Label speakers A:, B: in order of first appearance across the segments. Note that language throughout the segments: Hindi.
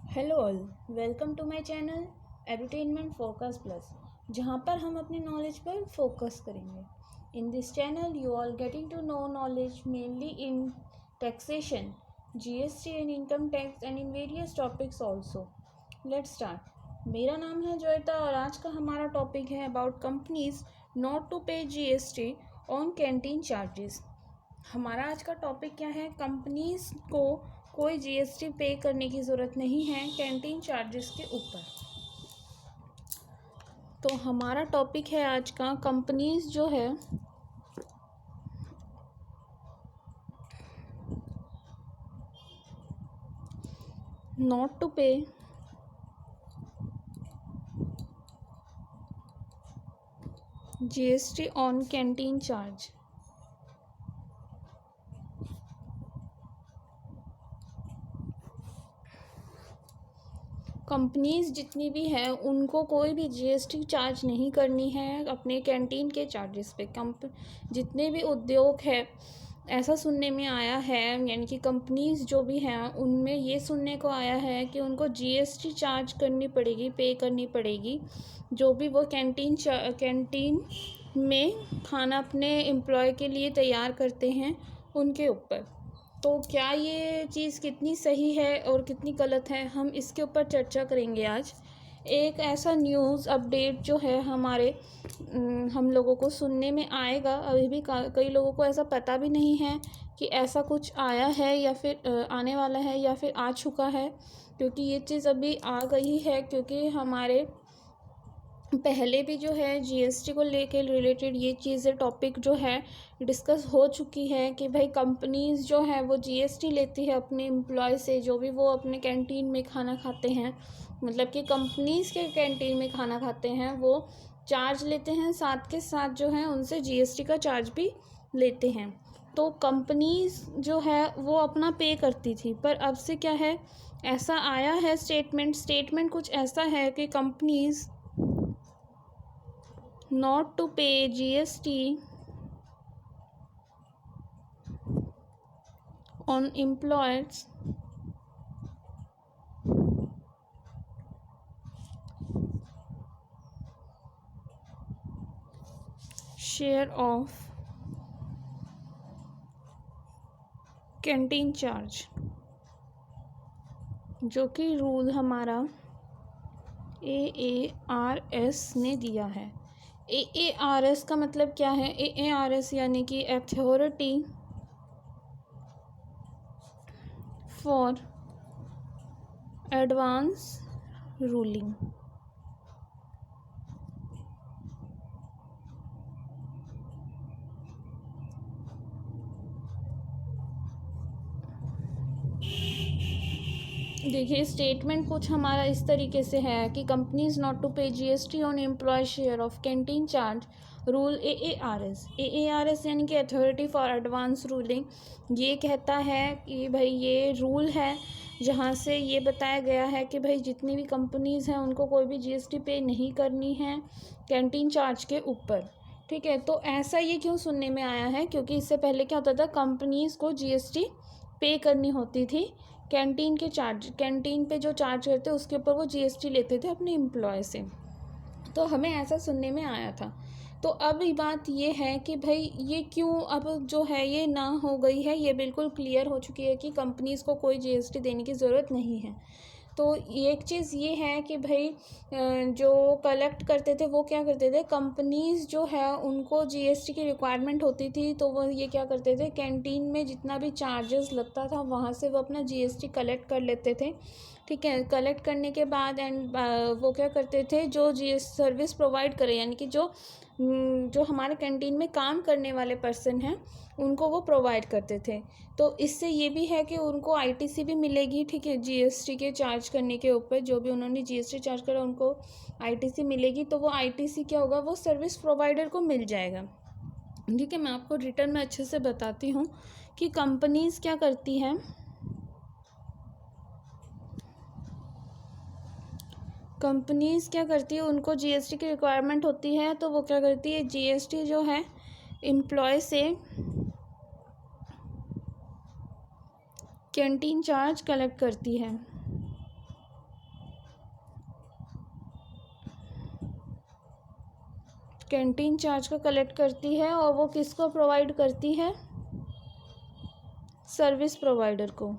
A: Hello all, welcome to my channel edutainment focus plus, जहां पर हम अपने नॉलेज पर फोकस करेंगे। In this channel you all getting to know knowledge mainly in taxation, GST and income tax and in various topics also. Let's start. मेरा नाम है जोयता और आज का हमारा टॉपिक है about companies not to pay GST on canteen charges. हमारा आज का टॉपिक क्या है? कंपनीज को कोई जीएसटी पे करने की ज़रूरत नहीं है कैंटीन चार्जेस के ऊपर। तो हमारा टॉपिक है आज का, कंपनीज जो है not to pay GST on canteen charge. Companies जितनी भी हैं उनको कोई भी जीएसटी चार्ज नहीं करनी है अपने कैंटीन के चार्जेस पे। जितने भी उद्योग है, ऐसा सुनने में आया है, यानी कि कंपनीज जो भी हैं उनमें ये सुनने को आया है कि उनको जीएसटी चार्ज करनी पड़ेगी, पे करनी पड़ेगी, जो भी वो कैंटीन में खाना अपने एम्प्लॉय के लिए तैयार करते हैं उनके ऊपर। तो क्या ये चीज़ कितनी सही है और कितनी गलत है, हम इसके ऊपर चर्चा करेंगे आज। एक ऐसा न्यूज़ अपडेट जो है हमारे हम लोगों को सुनने में आएगा, अभी भी कई लोगों को ऐसा पता भी नहीं है कि ऐसा कुछ आया है या फिर आने वाला है या फिर आ चुका है, क्योंकि ये चीज़ अभी आ गई है। क्योंकि हमारे पहले भी जो है जीएसटी को लेके रिलेटेड ये चीज़ें टॉपिक जो है डिस्कस हो चुकी है कि भाई कंपनीज जो है वो जीएसटी लेती है अपने एम्प्लॉय से, जो भी वो अपने कैंटीन में खाना खाते हैं, मतलब कि कंपनीज के कैंटीन में खाना खाते हैं वो चार्ज लेते हैं, साथ के साथ जो है उनसे जीएसटी का चार्ज भी लेते हैं। तो कंपनीज जो है वो अपना पे करती थी, पर अब से क्या है, ऐसा आया है स्टेटमेंट कुछ ऐसा है कि companies not to pay GST on employers' share of canteen charge, जो कि रूल हमारा AARS ने दिया है। AARS का मतलब क्या है? AARS यानी कि अथॉरिटी फॉर एडवांस रूलिंग। देखिए, स्टेटमेंट कुछ हमारा इस तरीके से है कि companies not to pay GST on employ share of canteen charge rule AARS यानी कि अथॉरिटी फॉर एडवांस रूलिंग ये कहता है कि भाई ये रूल है जहाँ से ये बताया गया है कि भाई जितनी भी कंपनीज़ हैं उनको कोई भी जीएसटी पे नहीं करनी है कैंटीन चार्ज के ऊपर। ठीक है, तो ऐसा ये क्यों सुनने में आया है? क्योंकि इससे पहले क्या होता था, कंपनीज़ को जीएसटी पे करनी होती थी कैंटीन पे जो चार्ज करते उसके ऊपर वो जीएसटी लेते थे अपने एम्प्लॉय से। तो हमें ऐसा सुनने में आया था। तो अब बात ये है कि भाई ये क्यों अब जो है ये ना हो गई है, ये बिल्कुल क्लियर हो चुकी है कि कंपनीज़ को कोई जीएसटी देने की ज़रूरत नहीं है। तो एक चीज़ ये है कि भाई जो कलेक्ट करते थे वो क्या करते थे, कंपनीज़ जो है उनको जीएसटी की रिक्वायरमेंट होती थी, तो वो ये क्या करते थे, कैंटीन में जितना भी चार्जेस लगता था वहाँ से वो अपना जीएसटी कलेक्ट कर लेते थे। ठीक है, कलेक्ट करने के बाद वो क्या करते थे, जो सर्विस प्रोवाइड करे, यानी कि जो हमारे कैंटीन में काम करने वाले पर्सन हैं उनको वो प्रोवाइड करते थे। तो इससे ये भी है कि उनको आईटीसी भी मिलेगी। ठीक है, जीएसटी के चार्ज करने के ऊपर जो भी उन्होंने जीएसटी चार्ज करा उनको आईटीसी मिलेगी। तो वो आईटीसी क्या होगा, वो सर्विस प्रोवाइडर को मिल जाएगा। ठीक है, मैं आपको रिटर्न में अच्छे से बताती हूँ कि कंपनीज़ क्या करती हैं। कंपनीज़ क्या करती है, उनको जीएसटी की रिक्वायरमेंट होती है, तो वो क्या करती है, जीएसटी जो है एम्प्लॉय से कैंटीन चार्ज कलेक्ट करती है। कैंटीन चार्ज को कलेक्ट करती है और वो किसको प्रोवाइड करती है? सर्विस प्रोवाइडर को,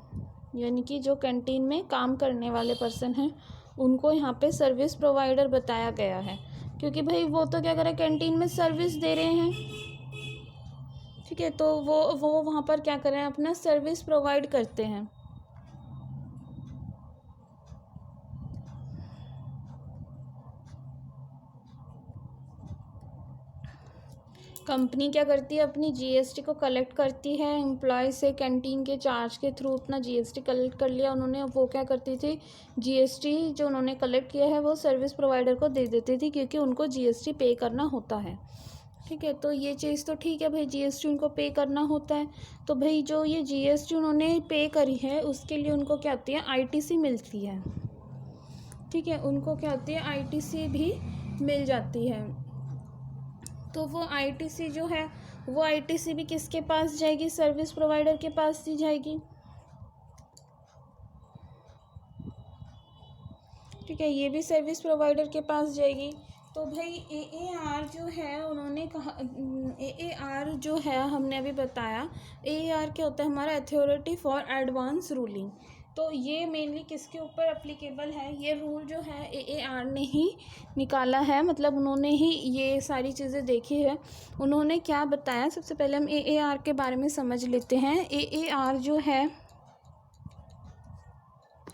A: यानी कि जो कैंटीन में काम करने वाले पर्सन हैं उनको यहाँ पे सर्विस प्रोवाइडर बताया गया है, क्योंकि भाई वो तो क्या करें, कैंटीन में सर्विस दे रहे हैं, ठीक है। तो वो वहाँ पर क्या कर रहे हैं, अपना सर्विस प्रोवाइड करते हैं। कंपनी क्या करती है, अपनी जीएसटी को कलेक्ट करती है एम्प्लॉय से, कैंटीन के चार्ज के थ्रू अपना जीएसटी कलेक्ट कर लिया उन्होंने। वो क्या करती थी, जीएसटी जो उन्होंने कलेक्ट किया है वो सर्विस प्रोवाइडर को दे देती थी, क्योंकि उनको जीएसटी पे करना होता है, ठीक है। तो ये चीज़ तो ठीक है भाई, जीएसटी उनको पे करना होता है। तो भाई जो ये जीएसटी उन्होंने पे करी है उसके लिए उनको क्या होती है, आईटीसी मिलती है, ठीक है। उनको क्या होती है, आईटीसी भी मिल जाती है। तो वो आईटीसी जो है, वो आईटीसी भी किसके पास जाएगी, सर्विस प्रोवाइडर के पास दी जाएगी, ठीक है। ये भी सर्विस प्रोवाइडर के पास जाएगी। तो भाई एएआर जो है, उन्होंने कहा, एएआर जो है हमने अभी बताया, एएआर क्या होता है, हमारा अथॉरिटी फॉर एडवांस रूलिंग। तो ये मेनली किसके ऊपर एप्लीकेबल है, ये रूल जो है एएआर ने ही निकाला है, मतलब उन्होंने ही ये सारी चीज़ें देखी है। उन्होंने क्या बताया, सबसे पहले हम एएआर के बारे में समझ लेते हैं। एएआर जो है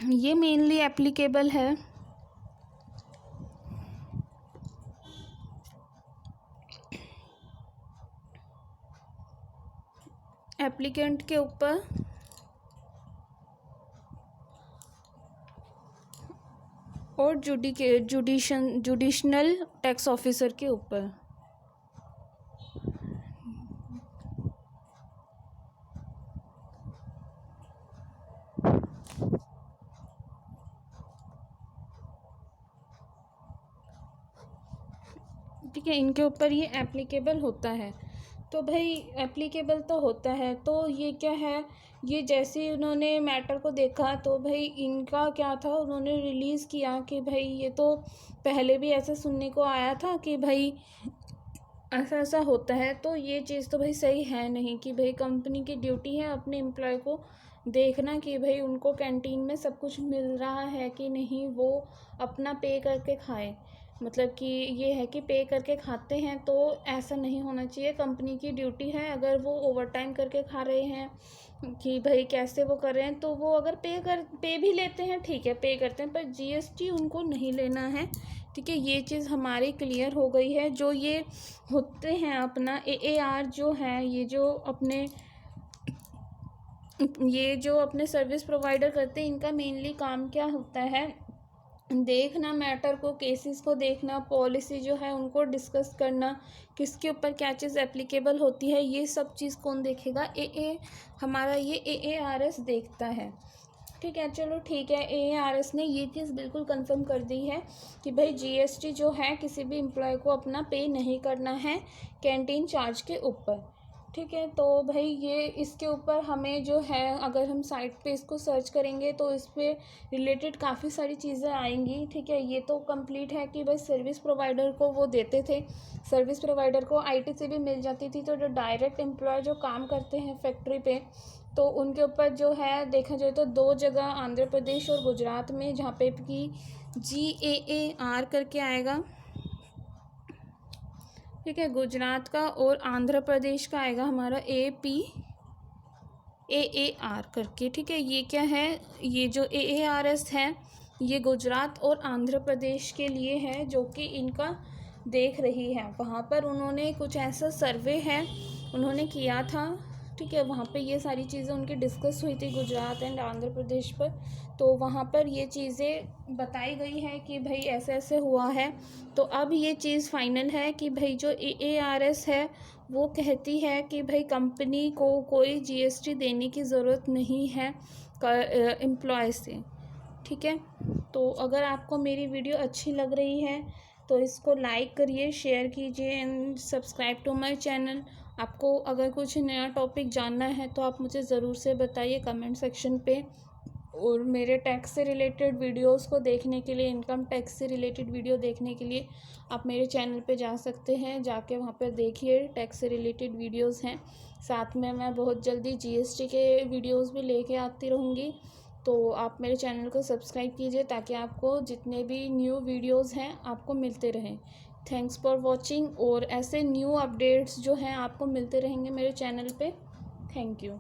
A: ये मेनली एप्लीकेबल है एप्लीकेंट के ऊपर और जुडिशनल टैक्स ऑफिसर के ऊपर। ठीक है, इनके ऊपर ये एप्लीकेबल होता है। तो भाई एप्लीकेबल तो होता है, तो ये क्या है, ये जैसे उन्होंने मैटर को देखा तो भाई इनका क्या था, उन्होंने रिलीज़ किया कि भाई ये तो पहले भी ऐसा सुनने को आया था कि भाई ऐसा ऐसा होता है। तो ये चीज़ तो भाई सही है नहीं कि भाई कंपनी की ड्यूटी है अपने एम्प्लॉय को देखना कि भाई उनको कैंटीन में सब कुछ मिल रहा है कि नहीं, वो अपना पे करके खाए। मतलब कि ये है कि पे करके खाते हैं, तो ऐसा नहीं होना चाहिए। कंपनी की ड्यूटी है, अगर वो ओवर टाइम करके खा रहे हैं कि भाई कैसे वो कर रहे हैं, तो वो अगर पे भी लेते हैं, ठीक है, पे करते हैं, पर जीएसटी उनको नहीं लेना है, ठीक है। ये चीज़ हमारी क्लियर हो गई है। जो ये होते हैं अपना एएआर जो है, ये जो अपने सर्विस प्रोवाइडर करते हैं, इनका मेनली काम क्या होता है, देखना मैटर को, केसेस को देखना, पॉलिसी जो है उनको डिस्कस करना, किसके ऊपर क्या चीज़ एप्लीकेबल होती है, ये सब चीज़ कौन देखेगा, हमारा ये एएआरएस देखता है, ठीक है। चलो ठीक है, एआरएस ने ये चीज़ बिल्कुल कंफर्म कर दी है कि भाई जीएसटी जो है किसी भी एम्प्लॉय को अपना पे नहीं करना है कैंटीन चार्ज के ऊपर, ठीक है। तो भाई ये इसके ऊपर हमें जो है, अगर हम साइट पे इसको सर्च करेंगे तो इस पर रिलेटेड काफ़ी सारी चीज़ें आएंगी, ठीक है। ये तो कंप्लीट है कि भाई सर्विस प्रोवाइडर को वो देते थे, सर्विस प्रोवाइडर को आईटीसी भी मिल जाती थी। तो जो डायरेक्ट एम्प्लॉय जो काम करते हैं फैक्ट्री पे, तो उनके ऊपर जो है देखा जाए तो 2 जगह, आंध्र प्रदेश और गुजरात में, जहाँ पे कि GAAR करके आएगा, ठीक है, गुजरात का, और आंध्र प्रदेश का आएगा हमारा APAAR करके, ठीक है। ये क्या है, ये जो AARS है ये गुजरात और आंध्र प्रदेश के लिए है, जो कि इनका देख रही है। वहाँ पर उन्होंने कुछ ऐसा सर्वे है उन्होंने किया था, ठीक है। वहाँ पे ये सारी चीज़ें उनकी डिस्कस हुई थी गुजरात एंड आंध्र प्रदेश पर। तो वहाँ पर ये चीज़ें बताई गई है कि भाई ऐसे ऐसे हुआ है। तो अब ये चीज़ फाइनल है कि भाई जो AARS है वो कहती है कि भाई कंपनी को कोई GST देने की ज़रूरत नहीं है एम्प्लॉय से, ठीक है। तो अगर आपको मेरी वीडियो अच्छी लग रही है तो इसको लाइक करिए, शेयर कीजिए and subscribe to my channel. आपको अगर कुछ नया टॉपिक जानना है तो आप मुझे ज़रूर से बताइए कमेंट सेक्शन पे। और मेरे टैक्स से रिलेटेड वीडियोस को देखने के लिए, इनकम टैक्स से रिलेटेड वीडियो देखने के लिए आप मेरे चैनल पे जा सकते हैं। जाके वहाँ पर देखिए, टैक्स से रिलेटेड वीडियोस हैं। साथ में मैं बहुत जल्दी जीएसटी के वीडियोस भी लेके आती रहूँगी। तो आप मेरे चैनल को सब्सक्राइब कीजिए ताकि आपको जितने भी न्यू वीडियोस हैं आपको मिलते रहें। Thanks for watching. और ऐसे न्यू अपडेट्स जो हैं आपको मिलते रहेंगे मेरे चैनल पे। Thank you.